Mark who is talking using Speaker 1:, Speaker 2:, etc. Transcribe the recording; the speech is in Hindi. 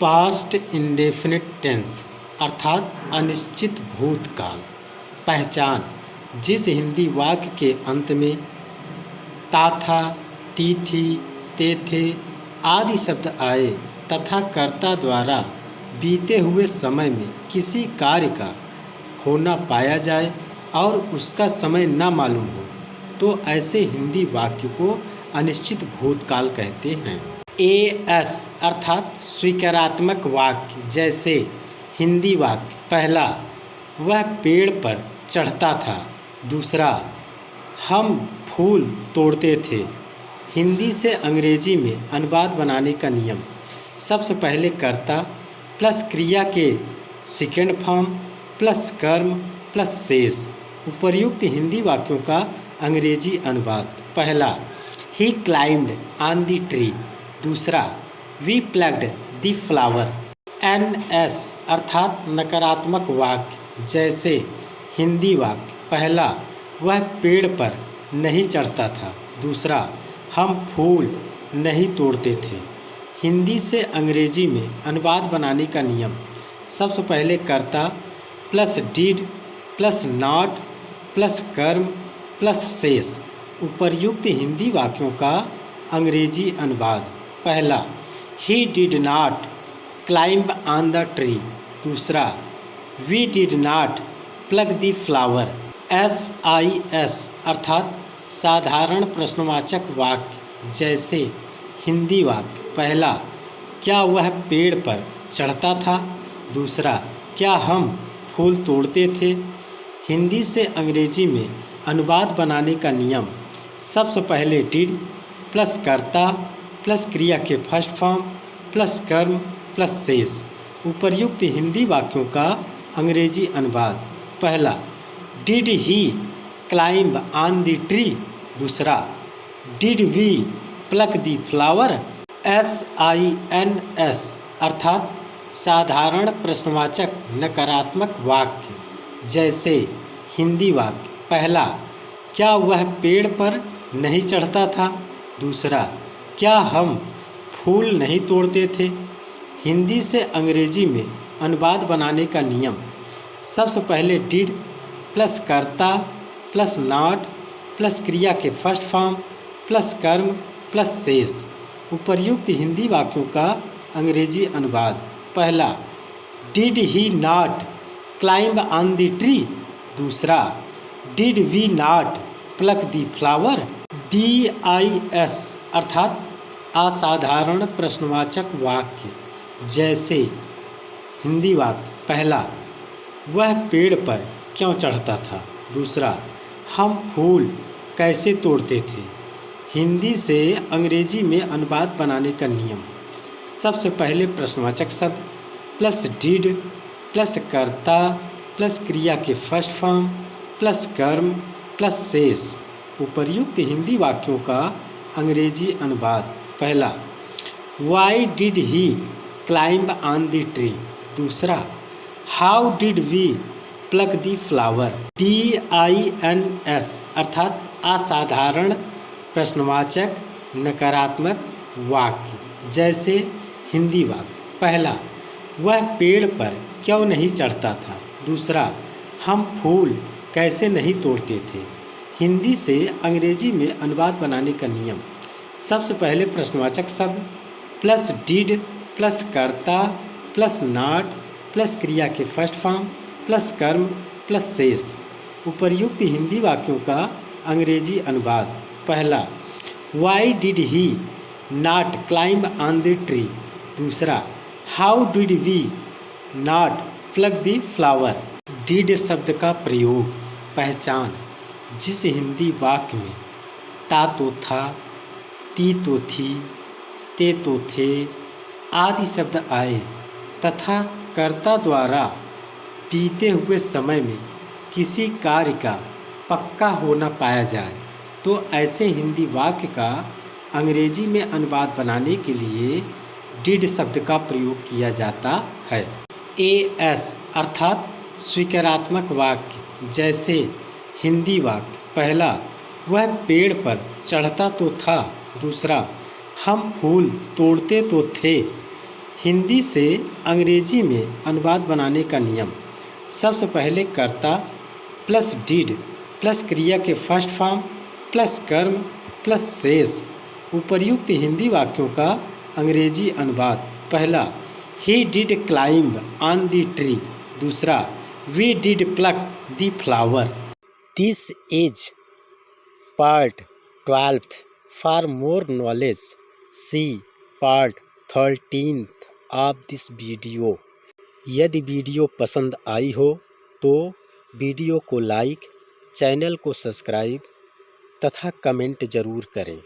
Speaker 1: पास्ट इंडेफिनिट टेंस अर्थात अनिश्चित भूतकाल। पहचान: जिस हिंदी वाक्य के अंत में ता था, ती थी, ते थे आदि शब्द आए तथा कर्ता द्वारा बीते हुए समय में किसी कार्य का होना पाया जाए और उसका समय न मालूम हो, तो ऐसे हिंदी वाक्य को अनिश्चित भूतकाल कहते हैं। एस अर्थात स्वीकारात्मक वाक्य, जैसे हिंदी वाक्य: पहला, वह पेड़ पर चढ़ता था। दूसरा, हम फूल तोड़ते थे। हिंदी से अंग्रेजी में अनुवाद बनाने का नियम: सबसे पहले कर्ता प्लस क्रिया के सेकेंड फॉर्म प्लस कर्म प्लस शेष। उपर्युक्त हिंदी वाक्यों का अंग्रेजी अनुवाद: पहला, he climbed on the tree. दूसरा, वी प्लग्ड द फ्लावर। एस अर्थात नकारात्मक वाक्य, जैसे हिंदी वाक्य: पहला, वह पेड़ पर नहीं चढ़ता था। दूसरा, हम फूल नहीं तोड़ते थे। हिंदी से अंग्रेजी में अनुवाद बनाने का नियम: सबसे पहले कर्ता plus did plus not plus कर्म प्लस शेष। उपर्युक्त हिंदी वाक्यों का अंग्रेजी अनुवाद: पहला, he did not climb on the tree. दूसरा, we did not plug the flower. SIS अर्थात साधारण प्रश्नवाचक वाक्य, जैसे हिंदी वाक्य: पहला, क्या वह पेड़ पर चढ़ता था। दूसरा, क्या हम फूल तोड़ते थे। हिंदी से अंग्रेजी में अनुवाद बनाने का नियम: सबसे पहले डिड प्लस कर्ता प्लस क्रिया के फर्स्ट फॉर्म प्लस कर्म प्लस शेष। उपर्युक्त हिंदी वाक्यों का अंग्रेजी अनुवाद: पहला, did he climb on the tree. दूसरा, did we pluck the flower. SINS अर्थात साधारण प्रश्नवाचक नकारात्मक वाक्य, जैसे हिंदी वाक्य: पहला, क्या वह पेड़ पर नहीं चढ़ता था। दूसरा, क्या हम फूल नहीं तोड़ते थे। हिंदी से अंग्रेजी में अनुवाद बनाने का नियम: सबसे पहले डिड प्लस कर्ता प्लस नॉट प्लस क्रिया के फर्स्ट फॉर्म प्लस कर्म प्लस शेष। उपर्युक्त हिंदी वाक्यों का अंग्रेजी अनुवाद: पहला, did he not climb on the tree. दूसरा, did we not pluck the flower. DIS अर्थात असाधारण प्रश्नवाचक वाक्य, जैसे हिंदी वाक्य: पहला, वह पेड़ पर क्यों चढ़ता था। दूसरा, हम फूल कैसे तोड़ते थे। हिंदी से अंग्रेजी में अनुवाद बनाने का नियम: सबसे पहले प्रश्नवाचक शब्द प्लस डिड प्लस कर्ता प्लस क्रिया के फर्स्ट फॉर्म प्लस कर्म प्लस शेष। उपर्युक्त हिंदी वाक्यों का अंग्रेजी अनुवाद: पहला, why did he climb on the tree. दूसरा, how did we pluck the flower. DINS अर्थात असाधारण प्रश्नवाचक नकारात्मक वाक्य, जैसे हिंदी वाक्य: पहला, वह पेड़ पर क्यों नहीं चढ़ता था। दूसरा, हम फूल कैसे नहीं तोड़ते थे। हिंदी से अंग्रेजी में अनुवाद बनाने का नियम: सबसे पहले प्रश्नवाचक शब्द प्लस डिड प्लस कर्ता प्लस नॉट प्लस क्रिया के फर्स्ट फॉर्म प्लस कर्म प्लस शेष। उपर्युक्त हिंदी वाक्यों का अंग्रेजी अनुवाद: पहला, why did he not climb on the tree. दूसरा, how did we not plug the flower. Did शब्द का प्रयोग: पहचान: जिस हिंदी वाक्य में ता तो था, ती तो थी, ते तो थे आदि शब्द आए तथा कर्ता द्वारा बीते हुए समय में किसी कार्य का पक्का होना पाया जाए, तो ऐसे हिंदी वाक्य का अंग्रेजी में अनुवाद बनाने के लिए डिड शब्द का प्रयोग किया जाता है। AS अर्थात स्वीकारात्मक वाक्य, जैसे हिंदी वाक्य: पहला, वह पेड़ पर चढ़ता तो था। दूसरा, हम फूल तोड़ते तो थे। हिंदी से अंग्रेजी में अनुवाद बनाने का नियम। सबसे पहले कर्ता प्लस डिड प्लस क्रिया के फर्स्ट फॉर्म प्लस कर्म प्लस शेष। उपर्युक्त हिंदी वाक्यों का अंग्रेजी अनुवाद। पहला, he did climb on the tree. दूसरा, we did pluck the flower. This is part 12। For more knowledge see part 13 of this video. यदि वीडियो पसंद आई हो तो वीडियो को लाइक, चैनल को सब्सक्राइब तथा कमेंट ज़रूर करें।